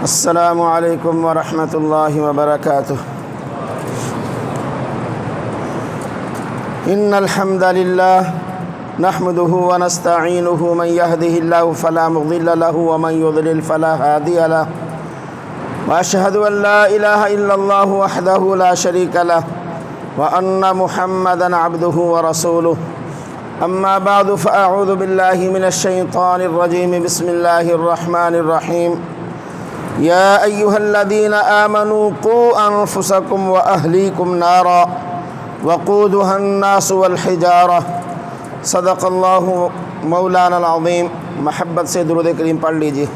السلام علیکم ورحمۃ اللہ وبرکاتہ۔ ان الحمد للہ نحمده ونستعینه من يهده الله فلا مضل له ومن يضلل فلا هادي له واشهد ان لا اله الا الله وحده لا شريك له وان محمدا عبده ورسوله اما بعد فاعوذ بالله من الشیطان الرجیم بسم اللہ الرحمن الرحیم یا ایہا الذین آمنوا قوا انفسکم واہلیکم نارا وقودها الناس والحجارہ۔ صدق اللہ مولانا العظیم۔ محبت سے درود کریم پڑھ لیجیے۔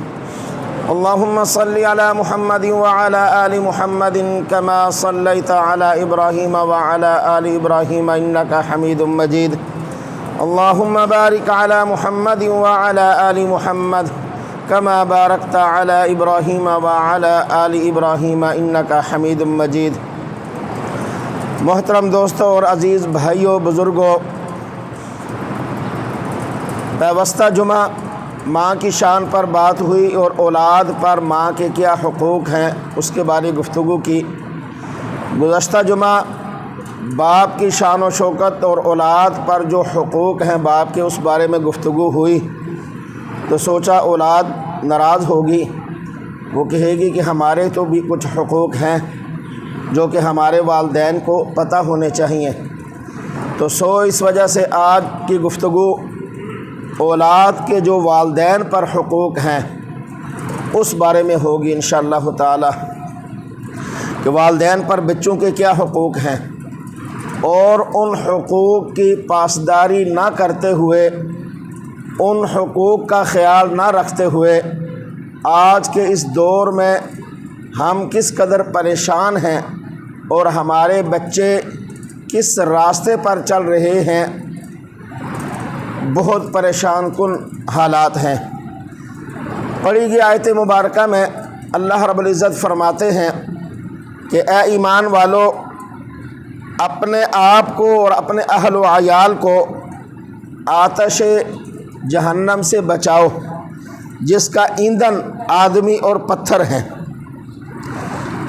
اللہم صلی علی محمد وعلی آل محمد کما صلیت علی ابراہیم وعلی آل ابراہیم انک حمید مجید۔ اللہم بارک علی محمد وعلی آل محمد کما بارکت علی ابراہیم وعلی آل ابراہیم انک حمید مجید۔ محترم دوستوں اور عزیز بھائیوں بزرگوں، پیوستہ جمعہ ماں کی شان پر بات ہوئی اور اولاد پر ماں کے کیا حقوق ہیں اس کے بارے گفتگو کی۔ گزشتہ جمعہ باپ کی شان و شوکت اور اولاد پر جو حقوق ہیں باپ کے اس بارے میں گفتگو ہوئی، تو سوچا اولاد ناراض ہوگی، وہ کہے گی کہ ہمارے تو بھی کچھ حقوق ہیں جو کہ ہمارے والدین کو پتہ ہونے چاہیے۔ تو اس وجہ سے آج کی گفتگو اولاد کے جو والدین پر حقوق ہیں اس بارے میں ہوگی انشاءاللہ تعالی، کہ والدین پر بچوں کے کیا حقوق ہیں، اور ان حقوق کی پاسداری نہ کرتے ہوئے، ان حقوق کا خیال نہ رکھتے ہوئے آج کے اس دور میں ہم کس قدر پریشان ہیں اور ہمارے بچے کس راستے پر چل رہے ہیں، بہت پریشان کن حالات ہیں۔ پڑھی گئی آیت مبارکہ میں اللہ رب العزت فرماتے ہیں کہ اے ایمان والو، اپنے آپ کو اور اپنے اہل و عیال کو آتش جہنم سے بچاؤ جس کا ایندھن آدمی اور پتھر ہیں۔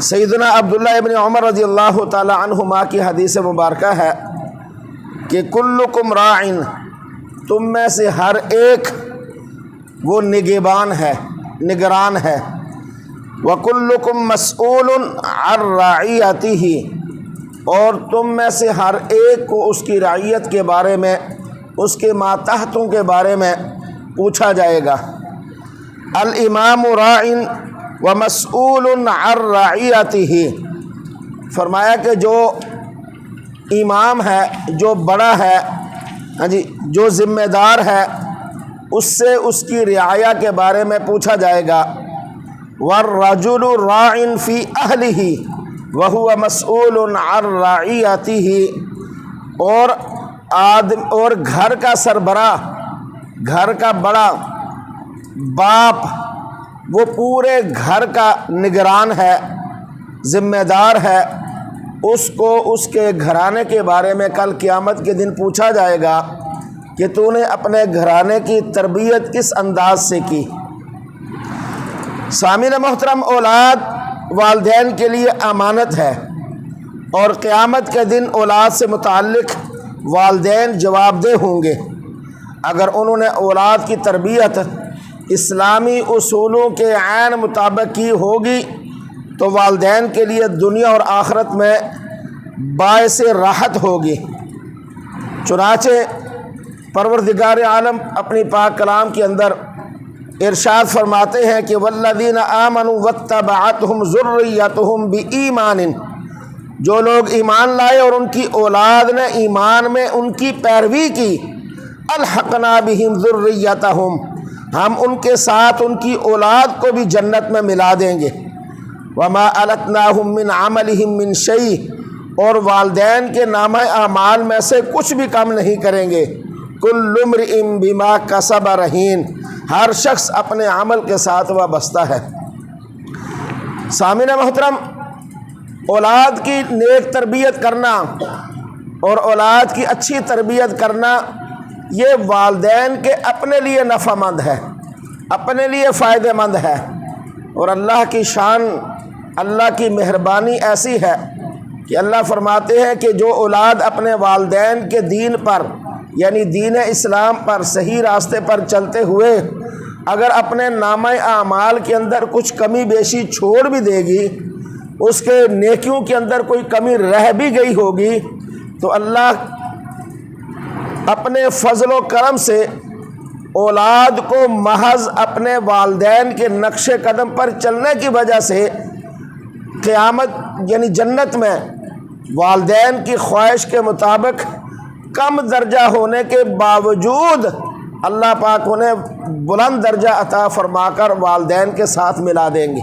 سیدنا عبداللہ ابن عمر رضی اللہ تعالی عنہما کی حدیث مبارکہ ہے کہ کلکم راعٍ، تم میں سے ہر ایک وہ نگہبان ہے، نگران ہے، وَكُلُّكُمْ مَسْئُولٌ عَنْ رَعِيَّتِهِ، اور تم میں سے ہر ایک کو اس کی رعیت کے بارے میں، اس کے ماتحتوں کے بارے میں پوچھا جائے گا۔ الامام راعٍ ومسئول عن رعیتہ، فرمایا کہ جو امام ہے، جو بڑا ہے، جو ذمہ دار ہے، اس سے اس کی رعایا کے بارے میں پوچھا جائے گا۔ والرجل راع فی اہلہ وہو مسئول عن رعیتہ، اور گھر کا سربراہ، گھر کا بڑا باپ، وہ پورے گھر کا نگران ہے، ذمہ دار ہے، اس کو اس کے گھرانے کے بارے میں کل قیامت کے دن پوچھا جائے گا کہ تو نے اپنے گھرانے کی تربیت کس انداز سے کی۔ سامعین محترم، اولاد والدین کے لیے امانت ہے، اور قیامت کے دن اولاد سے متعلق والدین جواب دہ ہوں گے۔ اگر انہوں نے اولاد کی تربیت اسلامی اصولوں کے عین مطابق کی ہوگی تو والدین کے لیے دنیا اور آخرت میں باعث راحت ہوگی۔ چنانچہ پروردگار عالم اپنی پاک کلام کے اندر ارشاد فرماتے ہیں کہ والذین آمنوا واتبعتہم ذریتہم بایمان، جو لوگ ایمان لائے اور ان کی اولاد نے ایمان میں ان کی پیروی کی، الحقنا بہم ذریتہم، ہم ان کے ساتھ ان کی اولاد کو بھی جنت میں ملا دیں گے۔ وما التناہم من عملہم من شیء، اور والدین کے نامہ اعمال میں سے کچھ بھی کم نہیں کریں گے۔ کل امرئ بما کسب رہین، ہر شخص اپنے عمل کے ساتھ وابستہ ہے۔ سامعین محترم، اولاد کی نیک تربیت کرنا اور اولاد کی اچھی تربیت کرنا یہ والدین کے اپنے لیے نفع مند ہے، اپنے لیے فائدہ مند ہے۔ اور اللہ کی شان، اللہ کی مہربانی ایسی ہے کہ اللہ فرماتے ہیں کہ جو اولاد اپنے والدین کے دین پر یعنی دین اسلام پر صحیح راستے پر چلتے ہوئے اگر اپنے نامہ اعمال کے اندر کچھ کمی بیشی چھوڑ بھی دے گی، اس کے نیکیوں کے اندر کوئی کمی رہ بھی گئی ہوگی، تو اللہ اپنے فضل و کرم سے اولاد کو محض اپنے والدین کے نقش قدم پر چلنے کی وجہ سے قیامت یعنی جنت میں والدین کی خواہش کے مطابق کم درجہ ہونے کے باوجود اللہ پاک انہیں بلند درجہ عطا فرما کر والدین کے ساتھ ملا دیں گے،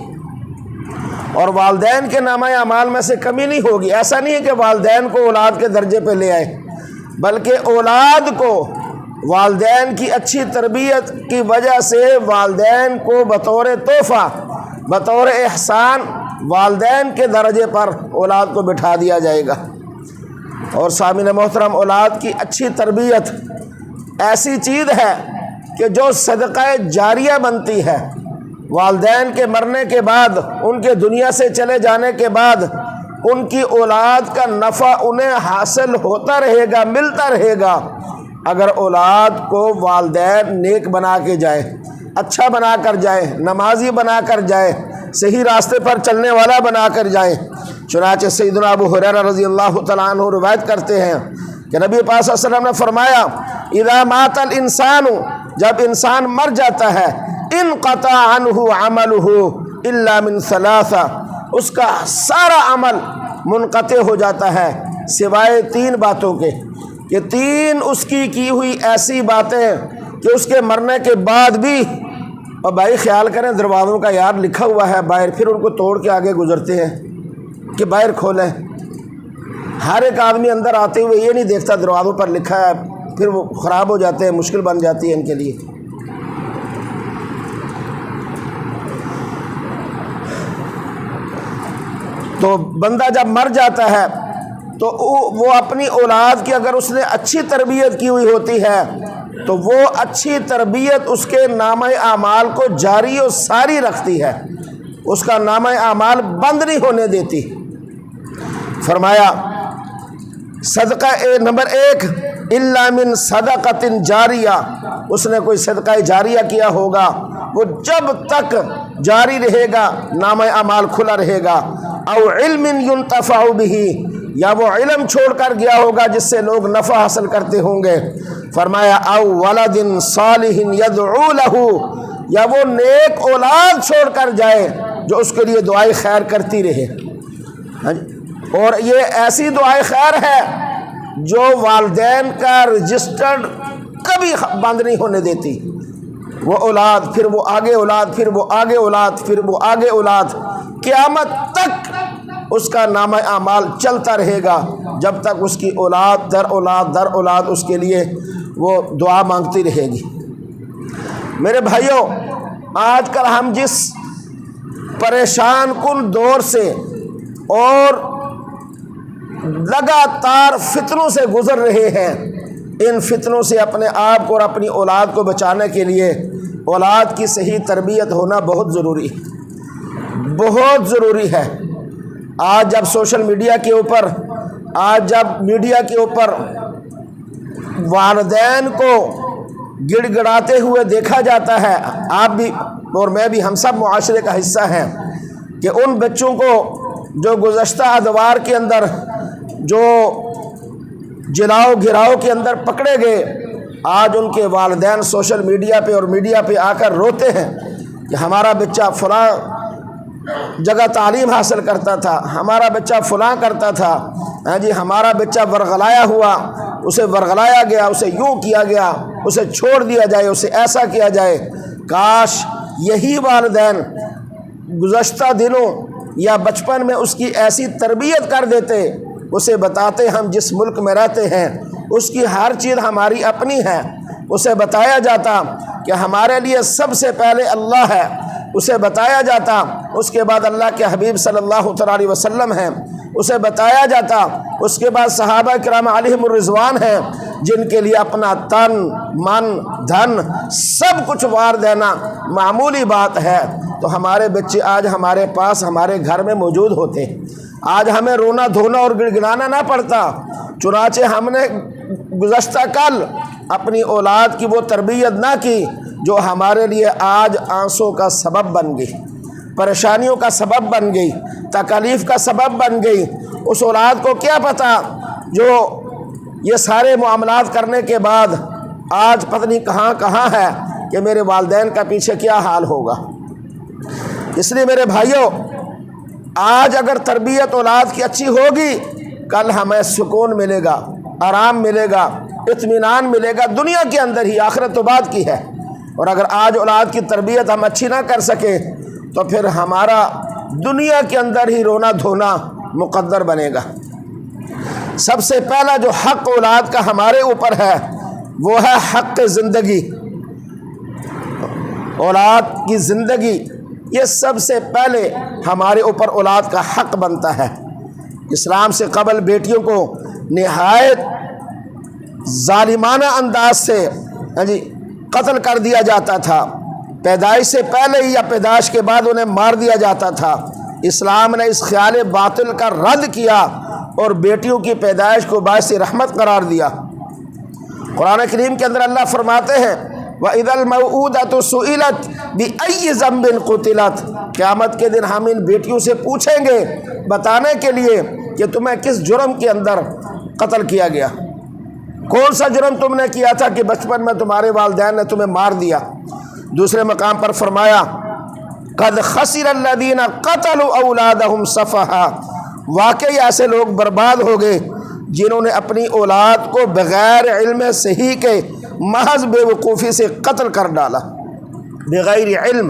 اور والدین کے نامہ اعمال میں سے کمی نہیں ہوگی۔ ایسا نہیں ہے کہ والدین کو اولاد کے درجے پہ لے آئے، بلکہ اولاد کو والدین کی اچھی تربیت کی وجہ سے والدین کو بطور تحفہ، بطور احسان والدین کے درجے پر اولاد کو بٹھا دیا جائے گا۔ اور سامعین محترم، اولاد کی اچھی تربیت ایسی چیز ہے کہ جو صدقہ جاریہ بنتی ہے۔ والدین کے مرنے کے بعد، ان کے دنیا سے چلے جانے کے بعد ان کی اولاد کا نفع انہیں حاصل ہوتا رہے گا، ملتا رہے گا، اگر اولاد کو والدین نیک بنا کے جائے، اچھا بنا کر جائے، نمازی بنا کر جائے، صحیح راستے پر چلنے والا بنا کر جائے۔ چنانچہ سیدنا ابو ہریرہ رضی اللہ تعالیٰ عنہ روایت کرتے ہیں کہ نبی پاک صلی اللہ علیہ وسلم نے فرمایا، اذا مات الانسان، جب انسان مر جاتا ہے، انقطع عنہ عملہ الا من ثلاثہ، اس کا سارا عمل منقطع ہو جاتا ہے سوائے تین باتوں کے، کہ تین اس کی ہوئی ایسی باتیں کہ اس کے مرنے کے بعد بھی، اور بھائی خیال کریں دروازوں کا یار لکھا ہوا ہے باہر، پھر ان کو توڑ کے آگے گزرتے ہیں کہ باہر کھولیں۔ ہر ایک آدمی اندر آتے ہوئے یہ نہیں دیکھتا دروازوں پر لکھا ہے، پھر وہ خراب ہو جاتے ہیں، مشکل بن جاتی ہے ان کے لیے۔ تو بندہ جب مر جاتا ہے تو وہ اپنی اولاد کی اگر اس نے اچھی تربیت کی ہوئی ہوتی ہے تو وہ اچھی تربیت اس کے نامہ اعمال کو جاری و ساری رکھتی ہے، اس کا نامہ اعمال بند نہیں ہونے دیتی۔ فرمایا صدقہ نمبر 1، الا من صدقۃ جاریہ، اس نے کوئی صدقہ جاریہ کیا ہوگا، وہ جب تک جاری رہے گا نامہ اعمال کھلا رہے گا، او علم ينتفع به، یا وہ علم چھوڑ کر گیا ہوگا جس سے لوگ نفع حاصل کرتے ہوں گے۔ فرمایا او ولد صالح يدعو له، یا وہ نیک اولاد چھوڑ کر جائے جو اس کے لیے دعائیں خیر کرتی رہے۔ اور یہ ایسی دعائیں خیر ہے جو والدین کا رجسٹرڈ کبھی بند نہیں ہونے دیتی۔ وہ اولاد، پھر وہ آگے اولاد، پھر وہ آگے اولاد، پھر وہ آگے اولاد، قیامت تک اس کا نامہ اعمال چلتا رہے گا، جب تک اس کی اولاد در اولاد در اولاد اس کے لیے وہ دعا مانگتی رہے گی۔ میرے بھائیوں، آج کل ہم جس پریشان کن دور سے اور لگاتار فتنوں سے گزر رہے ہیں، ان فتنوں سے اپنے آپ کو اور اپنی اولاد کو بچانے کے لیے اولاد کی صحیح تربیت ہونا بہت ضروری ہے، بہت ضروری ہے۔ آج جب سوشل میڈیا کے اوپر، آج جب میڈیا کے اوپر والدین کو گڑ گڑاتے ہوئے دیکھا جاتا ہے، آپ بھی اور میں بھی، ہم سب معاشرے کا حصہ ہیں، کہ ان بچوں کو جو گزشتہ ادوار کے اندر جو جلاؤ گھراؤ کے اندر پکڑے گئے، آج ان کے والدین سوشل میڈیا پہ اور میڈیا پہ آ کر روتے ہیں کہ ہمارا بچہ فلاں جگہ تعلیم حاصل کرتا تھا، ہمارا بچہ فلاں کرتا تھا، ہاں جی ہمارا بچہ ورغلایا ہوا، اسے ورغلایا گیا، اسے یوں کیا گیا، اسے چھوڑ دیا جائے، اسے ایسا کیا جائے۔ کاش یہی والدین گزشتہ دنوں یا بچپن میں اس کی ایسی تربیت کر دیتے، اسے بتاتے ہم جس ملک میں رہتے ہیں اس کی ہر چیز ہماری اپنی ہے، اسے بتایا جاتا کہ ہمارے لیے سب سے پہلے اللہ ہے، اسے بتایا جاتا اس کے بعد اللہ کے حبیب صلی اللہ تعالیٰ علیہ وسلم ہیں، اسے بتایا جاتا اس کے بعد صحابہ کرام علیہم الرضوان ہیں، جن کے لیے اپنا تن من دھن سب کچھ وار دینا معمولی بات ہے۔ تو ہمارے بچے آج ہمارے پاس ہمارے گھر میں موجود ہوتے، آج ہمیں رونا دھونا اور گڑگڑانا نہ پڑتا۔ چنانچہ ہم نے گزشتہ کل اپنی اولاد کی وہ تربیت نہ کی جو ہمارے لیے آج آنسوں کا سبب بن گئی، پریشانیوں کا سبب بن گئی، تکالیف کا سبب بن گئی۔ اس اولاد کو کیا پتہ جو یہ سارے معاملات کرنے کے بعد آج پتہ نہیں کہاں کہاں ہے کہ میرے والدین کا پیچھے کیا حال ہوگا۔ اس لیے میرے بھائیوں، آج اگر تربیت اولاد کی اچھی ہوگی، کل ہمیں سکون ملے گا، آرام ملے گا، اطمینان ملے گا دنیا کے اندر ہی، آخرت تو بعد کی ہے۔ اور اگر آج اولاد کی تربیت ہم اچھی نہ کر سکیں تو پھر ہمارا دنیا کے اندر ہی رونا دھونا مقدر بنے گا۔ سب سے پہلا جو حق اولاد کا ہمارے اوپر ہے وہ ہے حق زندگی۔ اولاد کی زندگی یہ سب سے پہلے ہمارے اوپر اولاد کا حق بنتا ہے۔ اسلام سے قبل بیٹیوں کو نہایت ظالمانہ انداز سے قتل کر دیا جاتا تھا، پیدائش سے پہلے ہی یا پیدائش کے بعد انہیں مار دیا جاتا تھا۔ اسلام نے اس خیال باطل کا رد کیا اور بیٹیوں کی پیدائش کو باعث رحمت قرار دیا۔ قرآن کریم کے اندر اللہ فرماتے ہیں وَإِذَا الْمَوْءُودَةُ سُئِلَتْ بِأَيِّ ذَنبٍ قُتِلَتْ، قیامت کے دن ہم ان بیٹیوں سے پوچھیں گے بتانے کے لیے کہ تمہیں کس جرم کے اندر قتل کیا گیا، کون سا جرم تم نے کیا تھا کہ بچپن میں تمہارے والدین نے تمہیں مار دیا۔ دوسرے مقام پر فرمایا قَدْ خَسِرَ الَّذِينَ قَتَلُوا أَوْلَادَهُمْ سَفَهًا، واقعی ایسے لوگ برباد ہو گئے جنہوں نے اپنی اولاد کو بغیر علم صحیح کے محض بے وقوفی سے قتل کر ڈالا، بغیر علم۔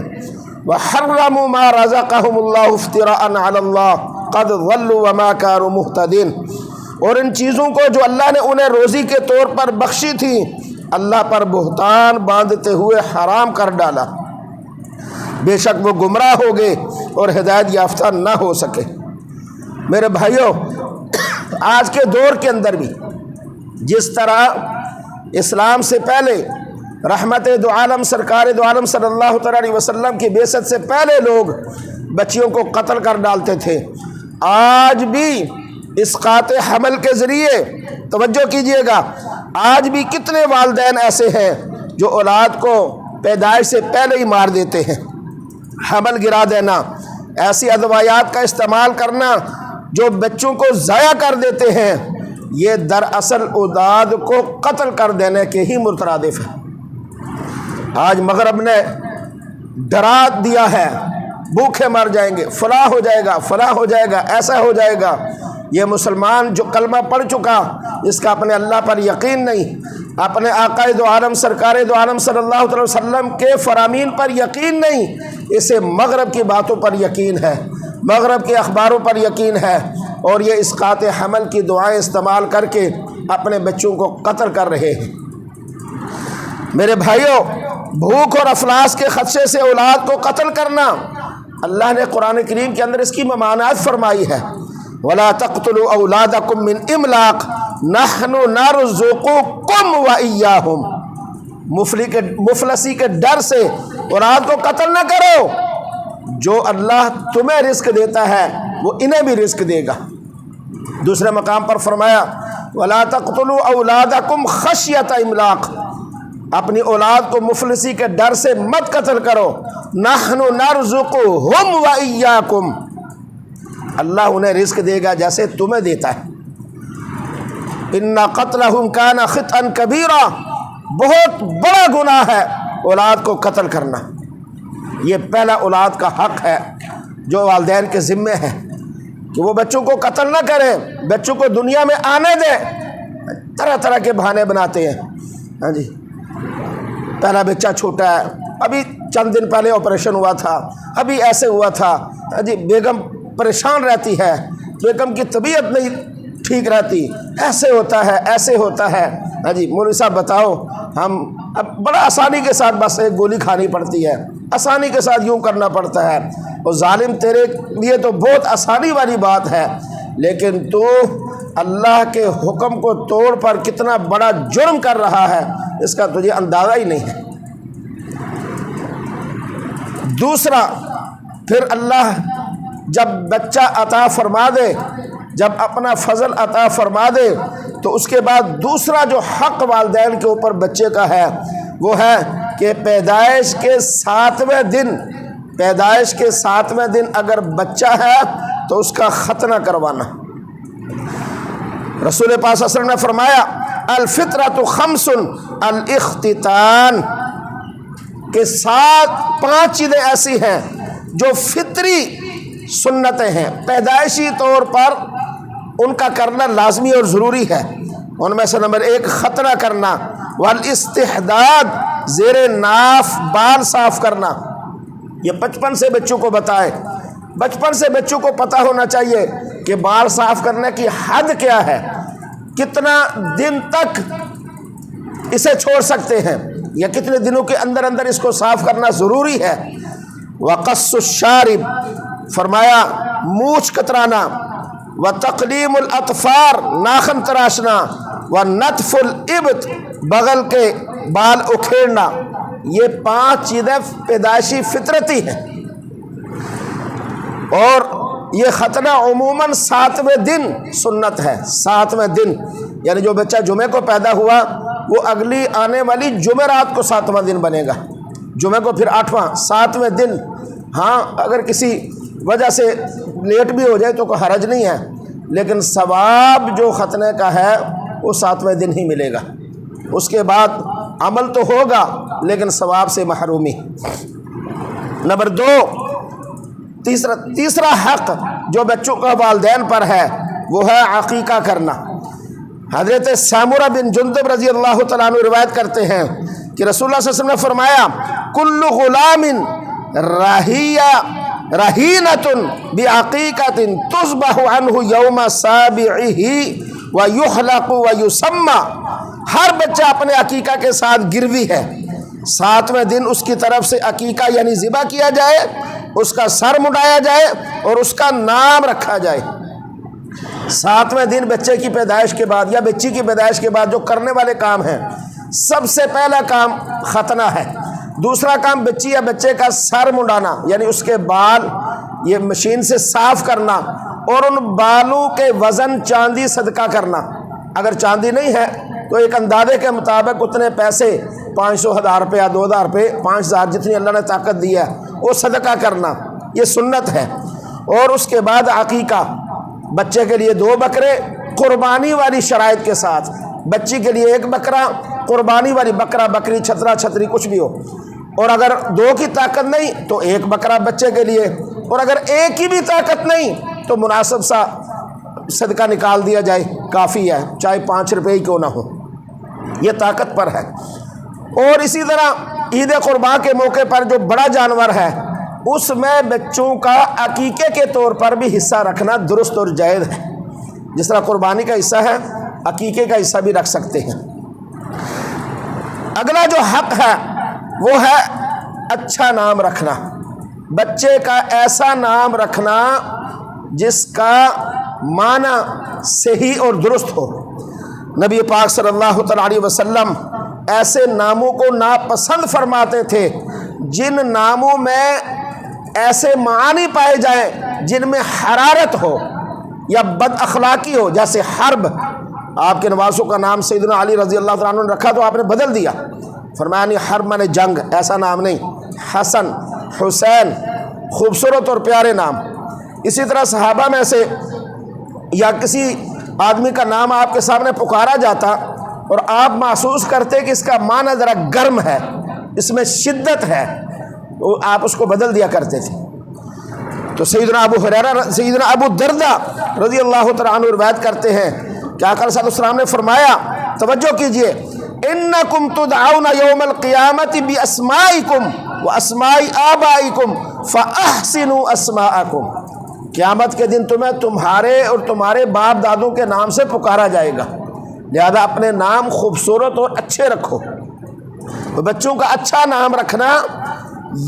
وَحَرَّمُوا مَا رَزَقَهُمُ اللَّهُ افْتِرَاءً عَلَى اللَّهِ قَدْ ضَلُّوا وَمَا كَانُوا مُهْتَدِينَ، اور ان چیزوں کو جو اللہ نے انہیں روزی کے طور پر بخشی تھی اللہ پر بہتان باندھتے ہوئے حرام کر ڈالا، بے شک وہ گمراہ ہو گئے اور ہدایت یافتہ نہ ہو سکے۔ میرے بھائیوں، آج کے دور کے اندر بھی جس طرح اسلام سے پہلے رحمت دو عالم سرکار دو عالم صلی اللہ تعالیٰ علیہ وسلم کی بعثت سے پہلے لوگ بچیوں کو قتل کر ڈالتے تھے، آج بھی اسقاط حمل کے ذریعے، توجہ کیجئے گا، آج بھی کتنے والدین ایسے ہیں جو اولاد کو پیدائش سے پہلے ہی مار دیتے ہیں۔ حمل گرا دینا، ایسی ادویات کا استعمال کرنا جو بچوں کو ضائع کر دیتے ہیں، یہ دراصل اولاد کو قتل کر دینے کے ہی مترادف ہے۔ آج مغرب نے ڈرا دیا ہے بھوکے مر جائیں گے، فلاں ہو جائے گا، فلاں ہو جائے گا، ایسا ہو جائے گا۔ یہ مسلمان جو کلمہ پڑھ چکا، اس کا اپنے اللہ پر یقین نہیں، اپنے آقا دو عالم سرکار دو عالم صلی اللہ علیہ وسلم کے فرامین پر یقین نہیں، اسے مغرب کی باتوں پر یقین ہے، مغرب کے اخباروں پر یقین ہے، اور یہ اسقاط حمل کی دعائیں استعمال کر کے اپنے بچوں کو قتل کر رہے ہیں۔ میرے بھائیوں، بھوک اور افلاس کے خدشے سے اولاد کو قتل کرنا، اللہ نے قرآن کریم کے اندر اس کی ممانعت فرمائی ہے۔ وَلَا تَقْتُلُوا أَوْلَادَكُمْ مِنْ إِمْلَاقٍ نَحْنُ نَرْزُقُكُمْ وَإِيَّاهُمْ، مفلسی کے ڈر سے اولاد کو قتل نہ کرو، جو اللہ تمہیں رزق دیتا ہے وہ انہیں بھی رزق دے گا۔ دوسرے مقام پر فرمایا وَلَا تَقْتُلُوا أَوْلَادَكُمْ خَشْيَةَ إِمْلَاقٍ، اپنی اولاد کو مفلسی کے ڈر سے مت قتل کرو، نَحْنُ نَرْزُقُهُمْ وَإِيَّاكُمْ، اللہ انہیں رزق دے گا جیسے تمہیں دیتا ہے۔ إِنَّ قَتْلَهُمْ كَانَ خِطْئًا كَبِيرًا، بہت بڑا گناہ ہے اولاد کو قتل کرنا۔ یہ پہلا اولاد کا حق ہے جو والدین کے ذمے ہے کہ وہ بچوں کو قتل نہ کریں، بچوں کو دنیا میں آنے دیں۔ طرح طرح کے بہانے بناتے ہیں، ہاں جی، پہلا بچہ چھوٹا ہے، ابھی چند دن پہلے آپریشن ہوا تھا، ابھی ایسے ہوا تھا، ہاں جی، بیگم پریشان رہتی ہے، بیگم کی طبیعت نہیں ٹھیک رہتی، ایسے ہوتا ہے، ایسے ہوتا ہے۔ ہاں جی، مولوی صاحب بتاؤ، ہم اب بڑا آسانی کے ساتھ بس ایک گولی کھانی پڑتی ہے، آسانی کے ساتھ یوں کرنا پڑتا ہے، اور ظالم تیرے لیے تو بہت آسانی والی بات ہے، لیکن تو اللہ کے حکم کو توڑ پر کتنا بڑا جرم کر رہا ہے اس کا تجھے اندازہ ہی نہیں ہے۔ دوسرا پھر اللہ جب بچہ عطا فرما دے، جب اپنا فضل عطا فرما دے، تو اس کے بعد دوسرا جو حق والدین کے اوپر بچے کا ہے وہ ہے کہ پیدائش کے 7ویں دن اگر بچہ ہے تو اس کا ختنہ کروانا۔ رسول پاک صلی اللہ علیہ وسلم نے فرمایا الفطرۃ خمس الاختتان، کہ 5 چیزیں ایسی ہیں جو فطری سنتیں ہیں، پیدائشی طور پر ان کا کرنا لازمی اور ضروری ہے۔ ان میں سے نمبر 1 ختنہ کرنا، والاستحداد زیر ناف بال صاف کرنا۔ یہ بچپن سے بچوں کو بتائے، بچپن سے بچوں کو پتہ ہونا چاہیے کہ بال صاف کرنے کی حد کیا ہے، کتنا دن تک اسے چھوڑ سکتے ہیں یا کتنے دنوں کے اندر اندر اس کو صاف کرنا ضروری ہے۔ وقص الشارب، فرمایا مونچھ کترانا، وتقلیم الاطفار، ناخن تراشنا، ونتف الابط، بغل کے بال اکھیڑنا۔ یہ 5 چیزیں پیدائشی فطرتی ہیں، اور یہ ختنہ عموماً 7ویں دن سنت ہے۔ 7ویں دن یعنی جو بچہ جمعے کو پیدا ہوا وہ اگلی آنے والی جمعرات کو 7واں دن بنے گا، جمعے کو پھر 8واں، 7ویں دن۔ ہاں اگر کسی وجہ سے لیٹ بھی ہو جائے تو کوئی حرج نہیں ہے، لیکن ثواب جو ختنے کا ہے وہ 7ویں دن ہی ملے گا، اس کے بعد عمل تو ہوگا لیکن ثواب سے محرومی۔ نمبر 2، تیسرا حق جو بچوں کا والدین پر ہے وہ ہے عقیقہ کرنا۔ حضرت سامورہ بن جندب رضی اللہ تعالیٰ عنہ روایت کرتے ہیں کہ رسول اللہ صلی اللہ علیہ وسلم نے فرمایا کل غلام رہینۃ بعقیقۃ تذبح عنہ یوم سابعہ ویحلق ویسمى، ہر بچہ اپنے عقیقہ کے ساتھ گروی ہے، 7ویں دن اس کی طرف سے عقیقہ یعنی ذبح کیا جائے، اس کا سر مڈایا جائے اور اس کا نام رکھا جائے۔ 7ویں دن بچے کی پیدائش کے بعد یا بچی کی پیدائش کے بعد جو کرنے والے کام ہیں، سب سے پہلا کام ختنہ ہے، دوسرا کام بچی یا بچے کا سر مڈانا یعنی اس کے بال یہ مشین سے صاف کرنا، اور ان بالوں کے وزن چاندی صدقہ کرنا۔ اگر چاندی نہیں ہے تو ایک اندازے کے مطابق اتنے پیسے 500، 1000 روپیہ، 2000 روپے، 5000 جتنی اللہ نے طاقت دی ہے وہ صدقہ کرنا، یہ سنت ہے۔ اور اس کے بعد عقیقہ، بچے کے لیے 2 بکرے قربانی والی شرائط کے ساتھ، بچی کے لیے 1 بکرا قربانی والی، بکرا بکری چھترا چھتری کچھ بھی ہو، اور اگر 2 کی طاقت نہیں تو 1 بکرا بچے کے لیے، اور اگر 1 کی بھی طاقت نہیں تو مناسب سا صدقہ نکال دیا جائے، کافی ہے، چاہے 5 روپے ہی کیوں نہ ہو، یہ طاقت پر ہے۔ اور اسی طرح عید قربان کے موقع پر جو بڑا جانور ہے اس میں بچوں کا عقیقے کے طور پر بھی حصہ رکھنا درست اور جائز ہے، جس طرح قربانی کا حصہ ہے عقیقے کا حصہ بھی رکھ سکتے ہیں۔ اگلا جو حق ہے وہ ہے اچھا نام رکھنا، بچے کا ایسا نام رکھنا جس کا معنی صحیح اور درست ہو۔ نبی پاک صلی اللہ تعالیٰ علیہ وسلم ایسے ناموں کو ناپسند فرماتے تھے جن ناموں میں ایسے معانی پائے جائیں جن میں حرارت ہو یا بد اخلاقی ہو، جیسے حرب۔ آپ کے نواسوں کا نام سیدنا علی رضی اللہ تعالیٰ عنہ نے رکھا تو آپ نے بدل دیا، فرمایا نہیں حرب مانے جنگ، ایسا نام نہیں۔ حسن، حسین، خوبصورت اور پیارے نام۔ اسی طرح صحابہ میں سے یا کسی آدمی کا نام آپ کے سامنے پکارا جاتا اور آپ محسوس کرتے کہ اس کا معنی ذرا گرم ہے، اس میں شدت ہے، تو آپ اس کو بدل دیا کرتے تھے۔ تو سیدنا ابو دردہ رضی اللہ تعالیٰ عنہ روایت کرتے ہیں کہ آقا صلی اللہ علیہ وسلم نے فرمایا، توجہ کیجئے، انکم تدعون یوم القیامت باسمائکم واسماء آبائکم فاحسنوا اسماءکم، قیامت کے دن تمہیں تمہارے اور تمہارے باپ دادوں کے نام سے پکارا جائے گا، لہذا اپنے نام خوبصورت اور اچھے رکھو۔ تو بچوں کا اچھا نام رکھنا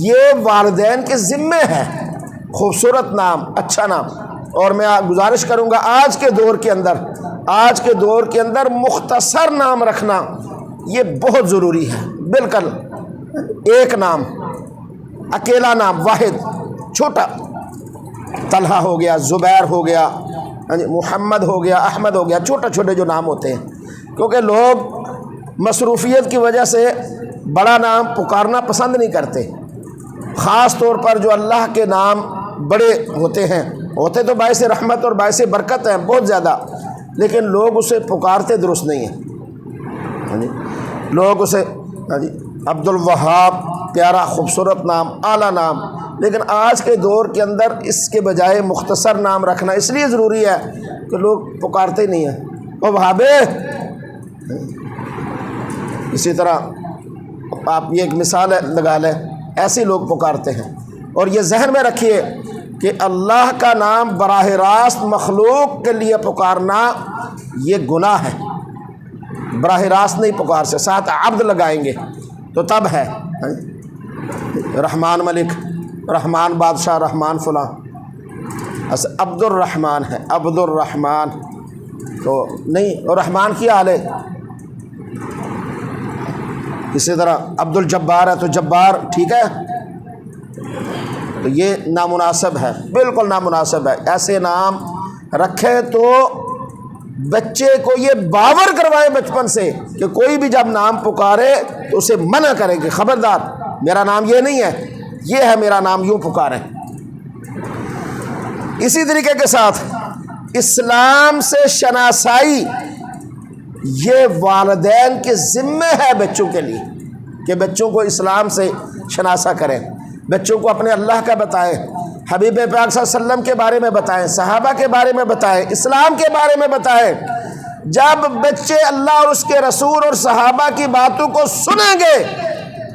یہ والدین کے ذمے ہے، خوبصورت نام، اچھا نام۔ اور میں گزارش کروں گا آج کے دور کے اندر مختصر نام رکھنا یہ بہت ضروری ہے، بالکل ایک نام، اکیلا نام، واحد، چھوٹا طلحہ ہو گیا، زبیر ہو گیا، محمد ہو گیا، احمد ہو گیا، چھوٹے چھوٹے جو نام ہوتے ہیں، کیونکہ لوگ مصروفیت کی وجہ سے بڑا نام پکارنا پسند نہیں کرتے، خاص طور پر جو اللہ کے نام بڑے ہوتے ہیں، ہوتے تو باعث رحمت اور باعث برکت ہیں بہت زیادہ، لیکن لوگ اسے پکارتے درست نہیں ہیں، لوگ اسے عبد الوہاب پیارا خوبصورت نام، اعلیٰ نام، لیکن آج کے دور کے اندر اس کے بجائے مختصر نام رکھنا اس لیے ضروری ہے کہ لوگ پکارتے نہیں ہیں، او وہابے۔ اسی طرح آپ یہ ایک مثال لگا لیں، ایسے لوگ پکارتے ہیں، اور یہ ذہن میں رکھیے کہ اللہ کا نام براہ راست مخلوق کے لیے پکارنا یہ گناہ ہے، براہ راست نہیں پکار سے، ساتھ عبد لگائیں گے تو تب ہے، رحمان ملک، رحمان بادشاہ، رحمان فلاں، عبد الرحمن ہے، عبد الرحمن تو نہیں، اور رحمان کی حال ہے۔ اسی طرح عبد الجبار ہے تو جبار ٹھیک ہے، تو یہ نامناسب ہے، بالکل نامناسب ہے۔ ایسے نام رکھے تو بچے کو یہ باور کروائے بچپن سے کہ کوئی بھی جب نام پکارے تو اسے منع کرے کہ خبردار میرا نام یہ نہیں ہے، یہ ہے میرا نام، یوں پکاریں۔ اسی طریقے کے ساتھ اسلام سے شناسائی یہ والدین کے ذمے ہے بچوں کے لیے کہ بچوں کو اسلام سے شناسا کریں، بچوں کو اپنے اللہ کا بتائیں، حبیب پاک صلی اللہ علیہ وسلم کے بارے میں بتائیں، صحابہ کے بارے میں بتائیں، اسلام کے بارے میں بتائیں۔ جب بچے اللہ اور اس کے رسول اور صحابہ کی باتوں کو سنیں گے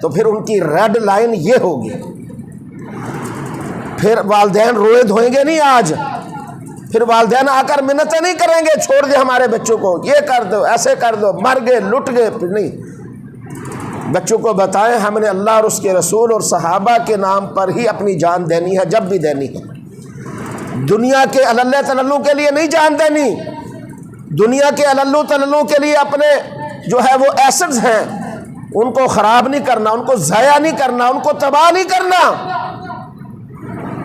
تو پھر ان کی ریڈ لائن یہ ہوگی، پھر والدین روئے دھوئیں گے نہیں، آج پھر والدین آ کر منتیں نہیں کریں گے چھوڑ دے ہمارے بچوں کو، یہ کر دو، ایسے کر دو، مر گئے، لٹ گئے، پھر نہیں۔ بچوں کو بتائیں ہم نے اللہ اور اس کے رسول اور صحابہ کے نام پر ہی اپنی جان دینی ہے، جب بھی دینی ہے، دنیا کے اللہ تللو کے لیے نہیں جان دینی، دنیا کے اللہ تللو کے لیے اپنے جو ہے وہ ایسٹس ہیں ان کو خراب نہیں کرنا، ان کو ضائع نہیں کرنا، ان کو تباہ نہیں کرنا۔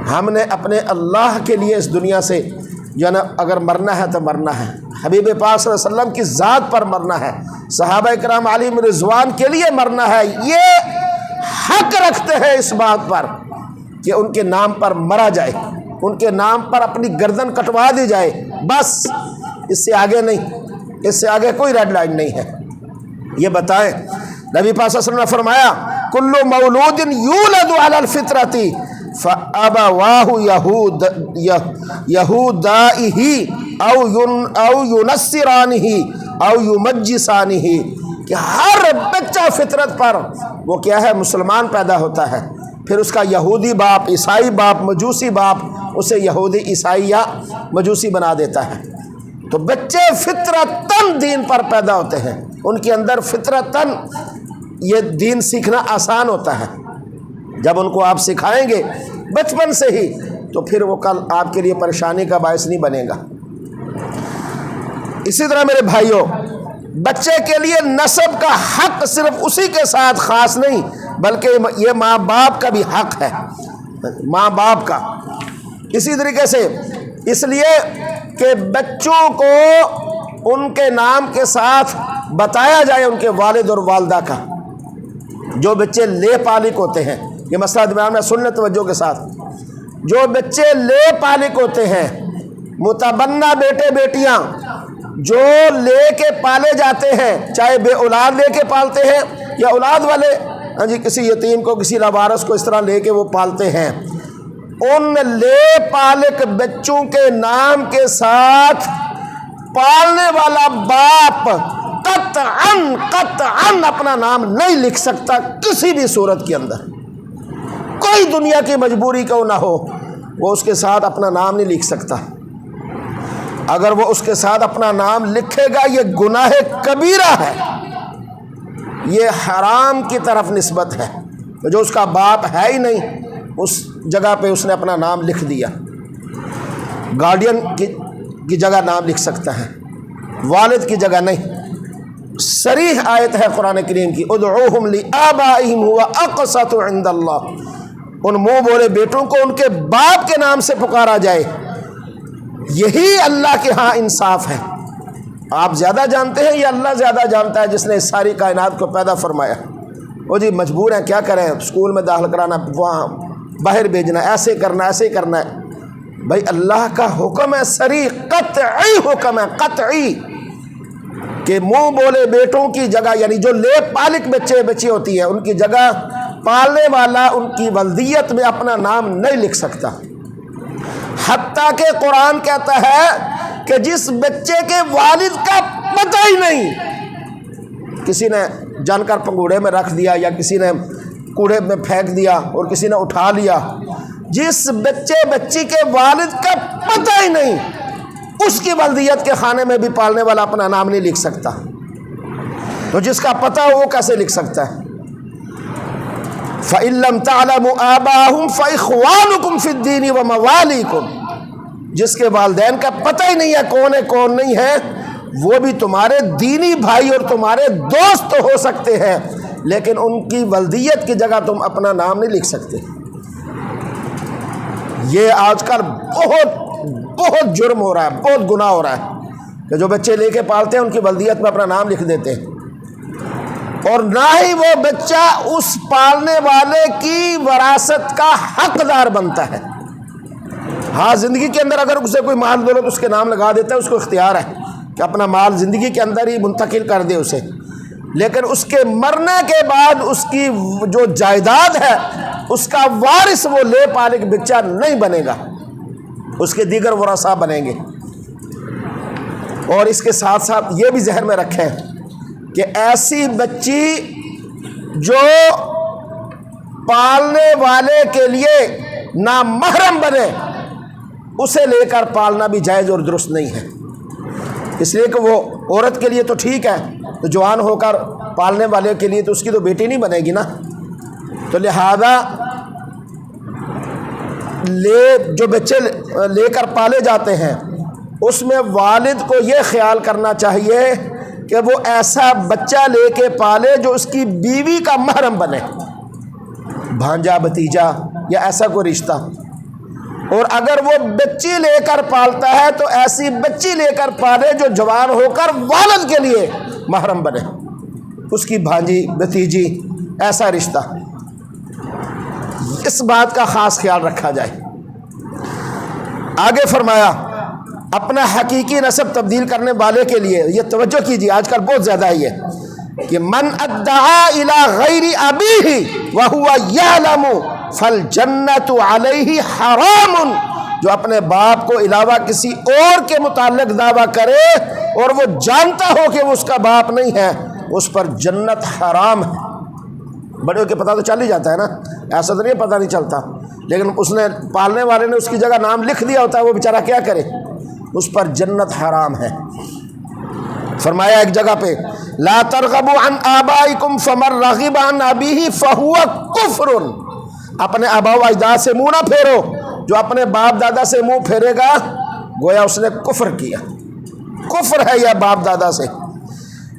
ہم نے اپنے اللہ کے لیے اس دنیا سے جو ہے نا اگر مرنا ہے تو مرنا ہے، حبیب پاک صلی اللہ علیہ وسلم کی ذات پر مرنا ہے، صحابہ کرام علیہم رضوان کے لیے مرنا ہے، یہ حق رکھتے ہیں اس بات پر کہ ان کے نام پر مرا جائے، ان کے نام پر اپنی گردن کٹوا دی جائے، بس اس سے آگے نہیں، اس سے آگے کوئی ریڈ لائن نہیں ہے۔ یہ بتائیں نبی پاک صلی اللہ علیہ وسلم نے فرمایا کل مولود یولد علی الفطرۃ فابواہ یہودائہ او ینصرانہ او یمجسانہ، کہ ہر بچہ فطرت پر وہ کیا ہے، مسلمان پیدا ہوتا ہے، پھر اس کا یہودی باپ، عیسائی باپ، مجوسی باپ اسے یہودی، عیسائی یا مجوسی بنا دیتا ہے۔ تو بچے فطرتاً دین پر پیدا ہوتے ہیں، ان کے اندر فطرتاً یہ دین سیکھنا آسان ہوتا ہے، جب ان کو آپ سکھائیں گے بچپن سے ہی تو پھر وہ کل آپ کے لیے پریشانی کا باعث نہیں بنے گا۔ اسی طرح میرے بھائیوں، بچے کے لیے نسب کا حق صرف اسی کے ساتھ خاص نہیں بلکہ یہ ماں باپ کا بھی حق ہے، ماں باپ کا۔ اسی طریقے سے اس لیے کہ بچوں کو ان کے نام کے ساتھ بتایا جائے ان کے والد اور والدہ کا، جو بچے لے پالک ہوتے ہیں، یہ مسئلہ دماغ میں سن لیں توجہ کے ساتھ، جو بچے لے پالک ہوتے ہیں، متبنہ بیٹے بیٹیاں جو لے کے پالے جاتے ہیں، چاہے بے اولاد لے کے پالتے ہیں یا اولاد والے کسی یتیم کو، کسی لاوارث کو اس طرح لے کے وہ پالتے ہیں، ان لے پالک بچوں کے نام کے ساتھ پالنے والا باپ قطعاً اپنا نام نہیں لکھ سکتا کسی بھی صورت کے اندر، کوئی دنیا کی مجبوری کیوں نہ ہو، وہ اس کے ساتھ اپنا نام نہیں لکھ سکتا۔ اگر وہ اس کے ساتھ اپنا نام لکھے گا یہ گناہ کبیرہ ہے، یہ حرام کی طرف نسبت ہے، جو اس کا باپ ہے ہی نہیں اس جگہ پہ اس نے اپنا نام لکھ دیا۔ گارڈین کی جگہ نام لکھ سکتا ہے، والد کی جگہ نہیں۔ صریح آیت ہے قرآن کریم کی، ادعوہم لآبائہم ہوا اقسط عند اللہ، ان منہ بولے بیٹوں کو ان کے باپ کے نام سے پکارا جائے، یہی اللہ کے ہاں انصاف ہے۔ آپ زیادہ جانتے ہیں یا اللہ زیادہ جانتا ہے جس نے اس ساری کائنات کو پیدا فرمایا؟ وہ جی مجبور ہیں، کیا کریں، اسکول میں داخل کرانا، وہاں باہر بھیجنا، ایسے کرنا ایسے کرنا ہے۔ بھائی اللہ کا حکم ہے، صریح قطعی حکم ہے، قطعی، کہ منہ بولے بیٹوں کی جگہ، یعنی جو لے پالک بچے بچی ہوتی ہے، ان کی جگہ پالنے والا ان کی ولدیت میں اپنا نام نہیں لکھ سکتا۔ حتیٰ کہ قرآن کہتا ہے کہ جس بچے کے والد کا پتہ ہی نہیں، کسی نے جان کر پنگوڑے میں رکھ دیا یا کسی نے کوڑے میں پھینک دیا اور کسی نے اٹھا لیا، جس بچے بچی کے والد کا پتہ ہی نہیں، اس کی ولدیت کے خانے میں بھی پالنے والا اپنا نام نہیں لکھ سکتا، تو جس کا پتہ ہو وہ کیسے لکھ سکتا ہے؟ فَإِن لَّمْ تَعْلَمُوا آبَاءَهُمْ فَإِخْوَانُكُمْ فِي الدِّينِ وَمَوَالِيكُمْ، جس کے والدین کا پتہ ہی نہیں ہے کون ہے کون نہیں ہے، وہ بھی تمہارے دینی بھائی اور تمہارے دوست تو ہو سکتے ہیں، لیکن ان کی ولدیت کی جگہ تم اپنا نام نہیں لکھ سکتے۔ یہ آج کل بہت بہت جرم ہو رہا ہے، بہت گناہ ہو رہا ہے کہ جو بچے لے کے پالتے ہیں ان کی ولدیت میں اپنا نام لکھ دیتے ہیں، اور نہ ہی وہ بچہ اس پالنے والے کی وراثت کا حقدار بنتا ہے۔ ہاں زندگی کے اندر اگر اسے کوئی مال دولت اس کے نام لگا دیتا ہے، اس کو اختیار ہے کہ اپنا مال زندگی کے اندر ہی منتقل کر دے اسے، لیکن اس کے مرنے کے بعد اس کی جو جائیداد ہے اس کا وارث وہ لے پالک بچہ نہیں بنے گا، اس کے دیگر ورثاء بنیں گے۔ اور اس کے ساتھ ساتھ یہ بھی ذہن میں رکھیں کہ ایسی بچی جو پالنے والے کے لیے نامحرم بنے، اسے لے کر پالنا بھی جائز اور درست نہیں ہے، اس لیے کہ وہ عورت کے لیے تو ٹھیک ہے، تو جوان ہو کر پالنے والے کے لیے تو اس کی تو بیٹی نہیں بنے گی نا، تو لہذا جو بچے لے کر پالے جاتے ہیں اس میں والد کو یہ خیال کرنا چاہیے کہ وہ ایسا بچہ لے کے پالے جو اس کی بیوی کا محرم بنے، بھانجا بھتیجا یا ایسا کوئی رشتہ، اور اگر وہ بچی لے کر پالتا ہے تو ایسی بچی لے کر پالے جو جوان ہو کر والد کے لیے محرم بنے، اس کی بھانجی بھتیجی ایسا رشتہ، اس بات کا خاص خیال رکھا جائے۔ آگے فرمایا اپنا حقیقی نسب تبدیل کرنے والے کے لیے، یہ توجہ کیجیے آج کل بہت زیادہ ہی ہے کہ من ادعا الی غیر ابیہ وہو یعلم فالجنۃ علیہ حرام، جو اپنے باپ کو علاوہ کسی اور کے متعلق دعویٰ کرے اور وہ جانتا ہو کہ وہ اس کا باپ نہیں ہے، اس پر جنت حرام ہے۔ بڑے ہو کے پتہ تو چل ہی جاتا ہے نا، ایسا تو نہیں پتہ نہیں چلتا، لیکن اس نے پالنے والے نے اس کی جگہ نام لکھ دیا ہوتا ہے، وہ بیچارہ کیا کرے، اس پر جنت حرام ہے۔ فرمایا ایک جگہ پہ لا ترغبوا عن آبائکم فمن رغب عن ابیہ فہو کفر، اپنے آبا و اجداد سے منہ نہ پھیرو، جو اپنے باپ دادا سے منہ پھیرے گا گویا اس نے کفر کیا، کفر ہے یا باپ دادا سے۔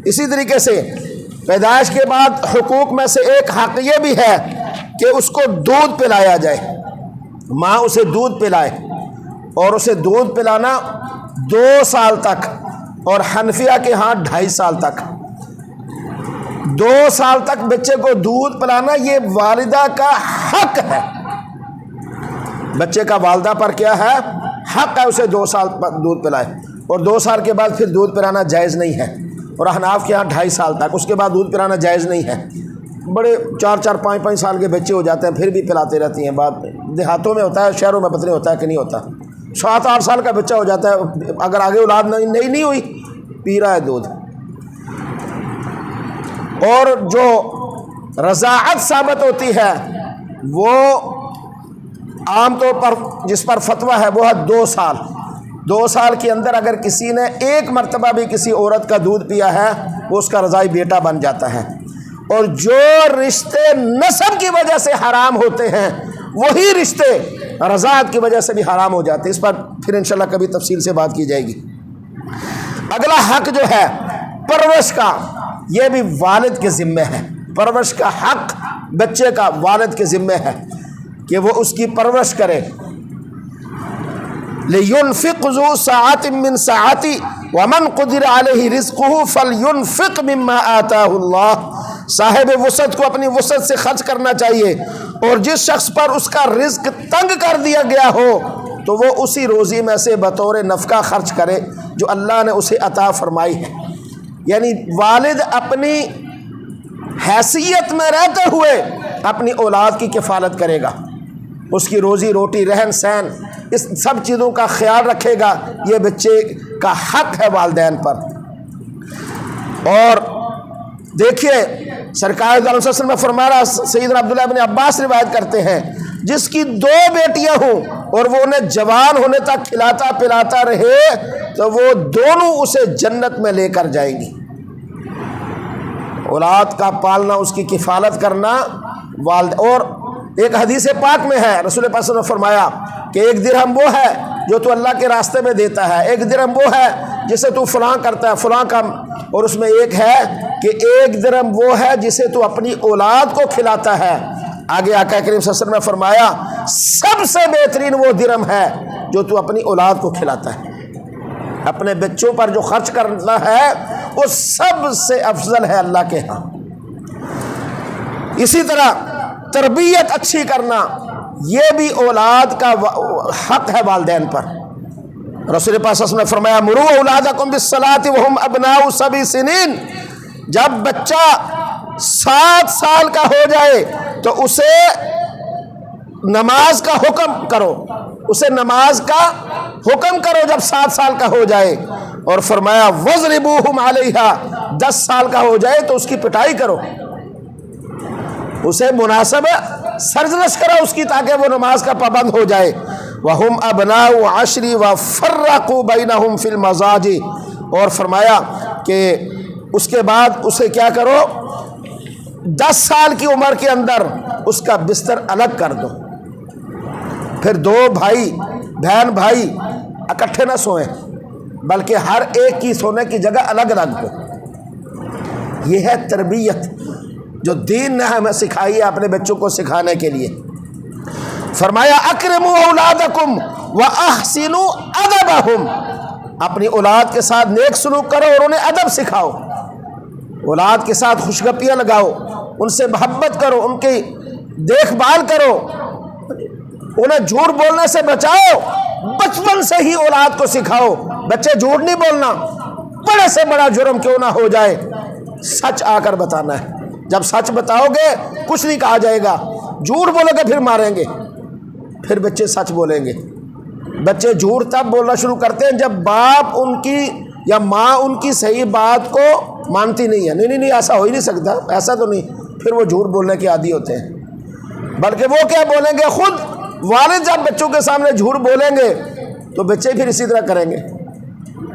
اسی طریقے سے پیدائش کے بعد حقوق میں سے ایک حق یہ بھی ہے کہ اس کو دودھ پلایا جائے، ماں اسے دودھ پلائے، اور اسے دودھ پلانا 2 سال تک، اور حنفیہ کے ہاں 2.5 سال تک، 2 سال تک بچے کو دودھ پلانا یہ والدہ کا حق ہے، بچے کا والدہ پر کیا ہے، حق ہے، اسے 2 سال دودھ پلائے، اور 2 سال کے بعد پھر دودھ پلانا جائز نہیں ہے، اور احناف کے ہاں 2.5 سال تک، اس کے بعد دودھ پلانا جائز نہیں ہے۔ بڑے 4-4 5-5 سال کے بچے ہو جاتے ہیں پھر بھی پلاتے رہتی ہیں، بعد دیہاتوں میں ہوتا ہے، شہروں میں پتہ نہیں ہوتا ہے کہ نہیں ہوتا، 7-8 سال کا بچہ ہو جاتا ہے، اگر آگے اولاد نہیں ہوئی پی رہا ہے دودھ۔ اور جو رضاعت ثابت ہوتی ہے وہ عام طور پر جس پر فتویٰ ہے وہ ہے 2 سال، 2 سال کے اندر اگر کسی نے 1 مرتبہ بھی کسی عورت کا دودھ پیا ہے وہ اس کا رضاعی بیٹا بن جاتا ہے، اور جو رشتے نسب کی وجہ سے حرام ہوتے ہیں وہی رشتے رضاعت کی وجہ سے بھی حرام ہو جاتے ہیں، اس پر پھر انشاءاللہ کبھی تفصیل سے بات کی جائے گی۔ اگلا حق جو ہے پرورش کا، یہ بھی والد کے ذمہ ہے، پرورش کا حق بچے کا والد کے ذمہ ہے، کہ وہ اس کی پرورش کرے۔ لِيُنْفِقْ ذُو سَعَةٍ مِّن سَعَتِهِ وَمَنْ قُدِرَ عَلَيْهِ رِزْقُهُ فَلْيُنْفِقْ مِمَّا آتَاهُ اللَّهُ۔ صاحب وسعت کو اپنی وسعت سے خرچ کرنا چاہیے، اور جس شخص پر اس کا رزق تنگ کر دیا گیا ہو تو وہ اسی روزی میں سے بطور نفقہ خرچ کرے جو اللہ نے اسے عطا فرمائی ہے۔ یعنی والد اپنی حیثیت میں رہتے ہوئے اپنی اولاد کی کفالت کرے گا، اس کی روزی روٹی، رہن سہن، اس سب چیزوں کا خیال رکھے گا۔ یہ بچے کا حق ہے والدین پر۔ اور دیکھیے سرکار دو علیہ وسلم میں فرما رہا، سیدنا عبداللہ بن عباس روایت کرتے ہیں، جس کی 2 بیٹیاں ہوں اور وہ انہیں جوان ہونے تک کھلاتا پلاتا رہے تو وہ دونوں اسے جنت میں لے کر جائیں گی۔ اولاد کا پالنا، اس کی کفالت کرنا والد۔ اور ایک حدیث پاک میں ہے، رسول پاک صلی اللہ علیہ وسلم نے فرمایا کہ 1 درہم وہ ہے جو تو اللہ کے راستے میں دیتا ہے، 1 درہم وہ ہے جسے تو فلاں کرتا ہے فلاں کام، اور اس میں ایک ہے کہ 1 درہم وہ ہے جسے تو اپنی اولاد کو کھلاتا ہے۔ آگے آقا کریم صلی اللہ علیہ وسلم نے فرمایا سب سے بہترین وہ درہم ہے جو تو اپنی اولاد کو کھلاتا ہے۔ اپنے بچوں پر جو خرچ کرنا ہے وہ سب سے افضل ہے اللہ کے ہاں۔ اسی طرح تربیت اچھی کرنا، یہ بھی اولاد کا حق ہے والدین پر۔ رسول پاک صلی اللہ علیہ وسلم نے فرمایا مروا اولادکم بالصلاۃ وہم ابناء 7 سنین، جب بچہ 7 سال کا ہو جائے تو اسے نماز کا حکم کرو، اسے نماز کا حکم کرو جب 7 سال کا ہو جائے۔ اور فرمایا وَضْرِبُوهُمْ عَلَيْهَا، 10 سال کا ہو جائے تو اس کی پٹائی کرو، اسے مناسب سرزنش کرو اس کی، تاکہ وہ نماز کا پابند ہو جائے۔ وَهُمْ أَبْنَاءُ 10 وَفَرَّقُوا بَيْنَهُمْ فِي الْمَضَاجِعِ، اور فرمایا کہ اس کے بعد اسے کیا کرو، 10 سال کی عمر کے اندر اس کا بستر الگ کر دو، پھر 2 بھائی بہن بھائی اکٹھے نہ سوئیں بلکہ ہر ایک کی سونے کی جگہ الگ الگ ہو۔ یہ ہے تربیت جو دین نے ہمیں سکھائی ہے اپنے بچوں کو سکھانے کے لیے۔ فرمایا اکرموا اولادکم واحسنوا ادبہم، اپنی اولاد کے ساتھ نیک سلوک کرو اور انہیں ادب سکھاؤ، اولاد کے ساتھ خوشگپیاں لگاؤ، ان سے محبت کرو، ان کی دیکھ بھال کرو، انہیں جھوٹ بولنے سے بچاؤ، بچپن سے ہی اولاد کو سکھاؤ۔ بچے جھوٹ نہیں بولنا، بڑے سے بڑا جرم کیوں نہ ہو جائے سچ آ کر بتانا ہے۔ جب سچ بتاؤ گے کچھ نہیں کہا جائے گا، جھوٹ بولو گے پھر ماریں گے، پھر بچے سچ بولیں گے۔ بچے جھوٹ تب بولنا شروع کرتے ہیں جب باپ ان کی یا ماں ان کی صحیح بات کو مانتی نہیں ہے۔ نہیں ایسا ہو ہی نہیں سکتا، ایسا تو نہیں، پھر وہ جھوٹ بولنے کے عادی ہوتے ہیں۔ بلکہ وہ کیا بولیں گے، خود والد جب بچوں کے سامنے جھوٹ بولیں گے تو بچے پھر اسی طرح کریں گے۔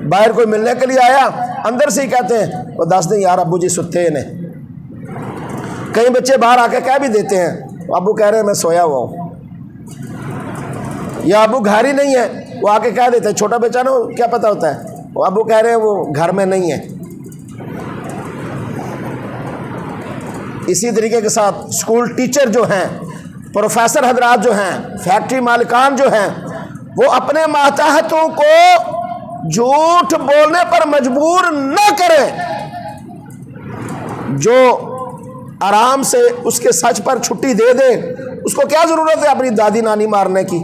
باہر کوئی ملنے کے لیے آیا، اندر سے ہی کہتے ہیں وہ 10 دن یار ابو جی ستے ہیں۔ کئی بچے باہر آ کے کہہ بھی دیتے ہیں ابو کہہ رہے ہیں میں سویا ہوا ہوں، یا ابو گھر ہی نہیں ہے، وہ آ کے کہہ دیتے ہیں، چھوٹا بچہ نا کیا پتہ ہوتا ہے، وہ ابو کہہ رہے ہیں وہ گھر میں نہیں ہے۔ اسی طریقے کے ساتھ اسکول ٹیچر جو ہیں، پروفیسر حضرات جو ہیں، فیکٹری مالکان جو ہیں، وہ اپنے ماتحتوں کو جھوٹ بولنے پر مجبور نہ کریں۔ جو آرام سے اس کے سچ پر چھٹی دے دے، اس کو کیا ضرورت ہے اپنی دادی نانی مارنے کی؟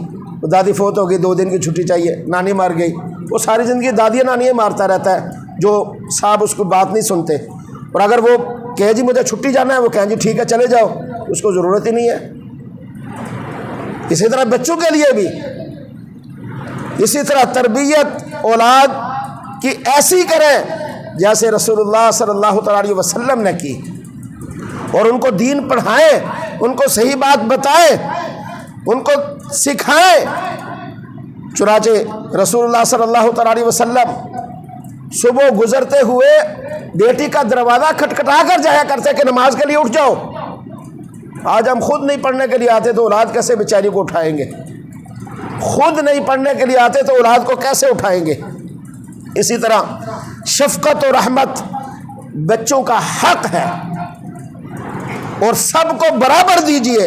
دادی فوت ہو گئی، 2 دن کی چھٹی چاہیے، نانی مار گئی، وہ ساری زندگی دادی نانی مارتا رہتا ہے، جو صاحب اس کو بات نہیں سنتے۔ اور اگر وہ کہے جی مجھے چھٹی جانا ہے، وہ کہیں جی ٹھیک ہے چلے جاؤ، اس کو ضرورت ہی نہیں ہے۔ اسی طرح بچوں کے لیے بھی اسی طرح تربیت اولاد کی ایسی کریں جیسے رسول اللہ صلی اللہ تعالیٰ علیہ وسلم نے کی، اور ان کو دین پڑھائیں، ان کو صحیح بات بتائیں، ان کو سکھائیں۔ چنانچہ رسول اللہ صلی اللہ تعالیٰ علیہ وسلم صبح گزرتے ہوئے بیٹی کا دروازہ کھٹکھٹا کر جایا کرتے کہ نماز کے لیے اٹھ جاؤ۔ آج ہم خود نہیں پڑھنے کے لیے آتے تو اولاد کیسے بیچاری کو اٹھائیں گے؟ خود نہیں پڑھنے کے لیے آتے تو اولاد کو کیسے اٹھائیں گے؟ اسی طرح شفقت و رحمت بچوں کا حق ہے، اور سب کو برابر دیجئے۔